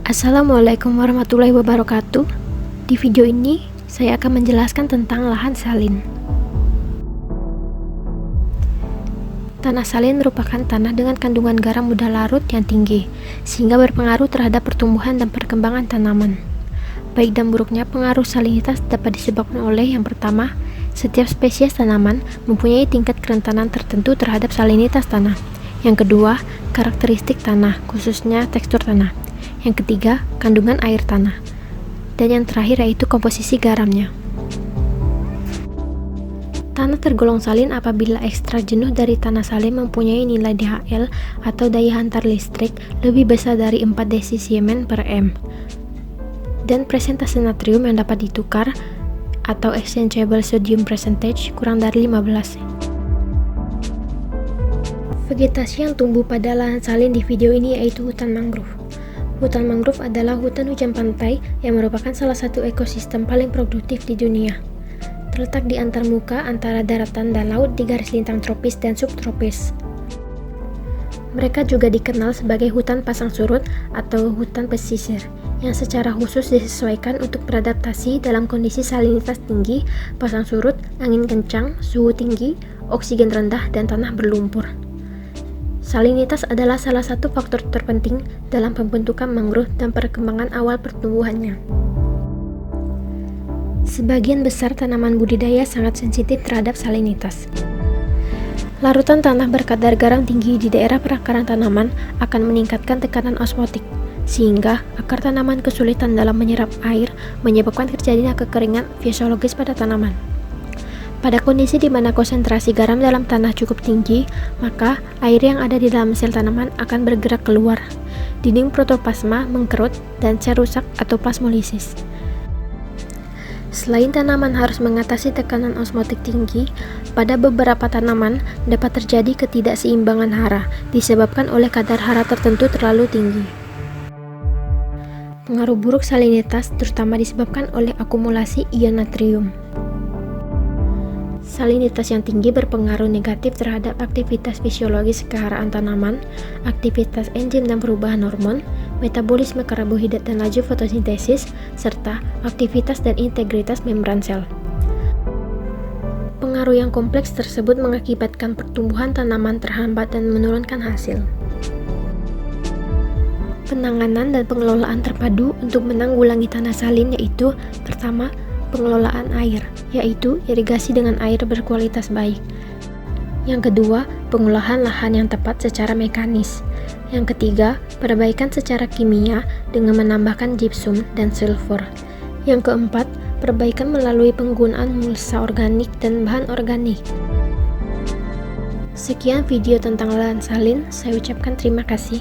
Assalamualaikum warahmatullahi wabarakatuh. Di video ini, saya akan menjelaskan tentang lahan salin. Tanah salin merupakan tanah dengan kandungan garam mudah larut yang tinggi, sehingga berpengaruh terhadap pertumbuhan dan perkembangan tanaman. Baik dan buruknya pengaruh salinitas dapat disebabkan oleh yang pertama, setiap spesies tanaman mempunyai tingkat kerentanan tertentu terhadap salinitas tanah. Yang kedua, karakteristik tanah, khususnya tekstur tanah. Yang ketiga, kandungan air tanah. Dan yang terakhir yaitu komposisi garamnya. Tanah tergolong salin apabila ekstrak jenuh dari tanah salin mempunyai nilai DHL atau daya hantar listrik lebih besar dari 4 desisiemen per M. Dan presentase natrium yang dapat ditukar atau exchangeable sodium percentage kurang dari 15. Vegetasi yang tumbuh pada lahan salin di video ini yaitu hutan mangrove. Hutan mangrove adalah hutan hujan pantai yang merupakan salah satu ekosistem paling produktif di dunia. Terletak di antarmuka antara daratan dan laut di garis lintang tropis dan subtropis. Mereka juga dikenal sebagai hutan pasang surut atau hutan pesisir, yang secara khusus disesuaikan untuk beradaptasi dalam kondisi salinitas tinggi, pasang surut, angin kencang, suhu tinggi, oksigen rendah, dan tanah berlumpur. Salinitas adalah salah satu faktor terpenting dalam pembentukan mangrove dan perkembangan awal pertumbuhannya. Sebagian besar tanaman budidaya sangat sensitif terhadap salinitas. Larutan tanah berkadar garam tinggi di daerah perakaran tanaman akan meningkatkan tekanan osmotik, sehingga akar tanaman kesulitan dalam menyerap air, menyebabkan terjadinya kekeringan fisiologis pada tanaman. Pada kondisi di mana konsentrasi garam dalam tanah cukup tinggi, maka air yang ada di dalam sel tanaman akan bergerak keluar. Dinding protoplasma mengkerut dan sel rusak atau plasmolisis. Selain tanaman harus mengatasi tekanan osmotik tinggi, pada beberapa tanaman dapat terjadi ketidakseimbangan hara disebabkan oleh kadar hara tertentu terlalu tinggi. Pengaruh buruk salinitas terutama disebabkan oleh akumulasi ion natrium. Salinitas yang tinggi berpengaruh negatif terhadap aktivitas fisiologis keharaan tanaman, aktivitas enzim dan perubahan hormon, metabolisme karbohidrat dan laju fotosintesis, serta aktivitas dan integritas membran sel. Pengaruh yang kompleks tersebut mengakibatkan pertumbuhan tanaman terhambat dan menurunkan hasil. Penanganan dan pengelolaan terpadu untuk menanggulangi tanah salin yaitu pertama, pengelolaan air, yaitu irigasi dengan air berkualitas baik. Yang kedua, pengolahan lahan yang tepat secara mekanis. Yang ketiga, perbaikan secara kimia dengan menambahkan gypsum dan sulfur. Yang keempat, perbaikan melalui penggunaan mulsa organik dan bahan organik. Sekian video tentang lahan salin, saya ucapkan terima kasih.